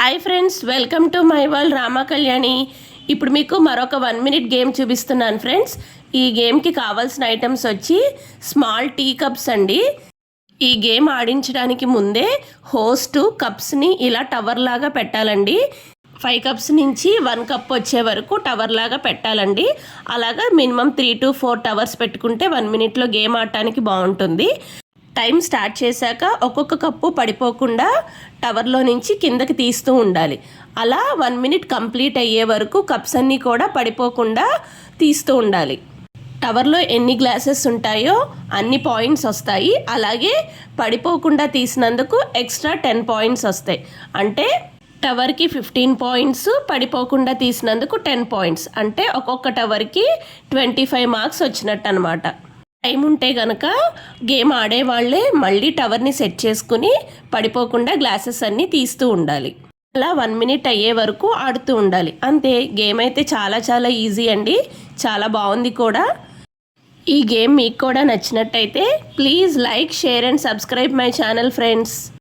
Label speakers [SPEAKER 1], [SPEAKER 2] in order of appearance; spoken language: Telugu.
[SPEAKER 1] Hi friends, welcome to my world Rama Kalyani. ఇప్పుడు మీకు మరొక 1 మినిట్ గేమ్ చూపిస్తున్నాను ఫ్రెండ్స్. ఈ గేమ్కి కావాల్సిన ఐటమ్స్ వచ్చి స్మాల్ టీ కప్స్ అండి. ఈ గేమ్ ఆడించడానికి ముందే హోస్ట్ కప్స్ని ఇలా టవర్ లాగా పెట్టాలండి. 5 కప్స్ నుంచి 1 కప్ వచ్చే వరకు టవర్ లాగా పెట్టాలండి. అలాగా మినిమం 3 to 4 టవర్స్ పెట్టుకుంటే 1 మినిట్లో గేమ్ ఆడటానికి బాగుంటుంది. టైం స్టార్ట్ చేశాక ఒక్కొక్క కప్పు పడిపోకుండా టవర్లో నుంచి కిందకి తీస్తూ ఉండాలి. అలా 1 మినిట్ కంప్లీట్ అయ్యే వరకు కప్స్ అన్నీ కూడా పడిపోకుండా తీస్తూ ఉండాలి. టవర్లో ఎన్ని గ్లాసెస్ ఉంటాయో అన్ని పాయింట్స్ వస్తాయి. అలాగే పడిపోకుండా తీసినందుకు ఎక్స్ట్రా 10 పాయింట్స్ వస్తాయి. అంటే టవర్కి 15 పాయింట్స్, పడిపోకుండా తీసినందుకు 10 పాయింట్స్. అంటే ఒక్కొక్క టవర్కి 25 మార్క్స్ వచ్చినట్టు అనమాట. టైం ఉంటే కనుక గేమ్ ఆడేవాళ్ళే మళ్ళీ టవర్ని సెట్ చేసుకుని పడిపోకుండా గ్లాసెస్ అన్నీ తీస్తూ ఉండాలి. అలా 1 మినిట్ అయ్యే వరకు ఆడుతూ ఉండాలి. అంతే. గేమ్ అయితే చాలా ఈజీ అండి. చాలా బాగుంది కూడా. ఈ గేమ్ మీకు కూడా నచ్చినట్టయితే please like, share and subscribe my channel friends.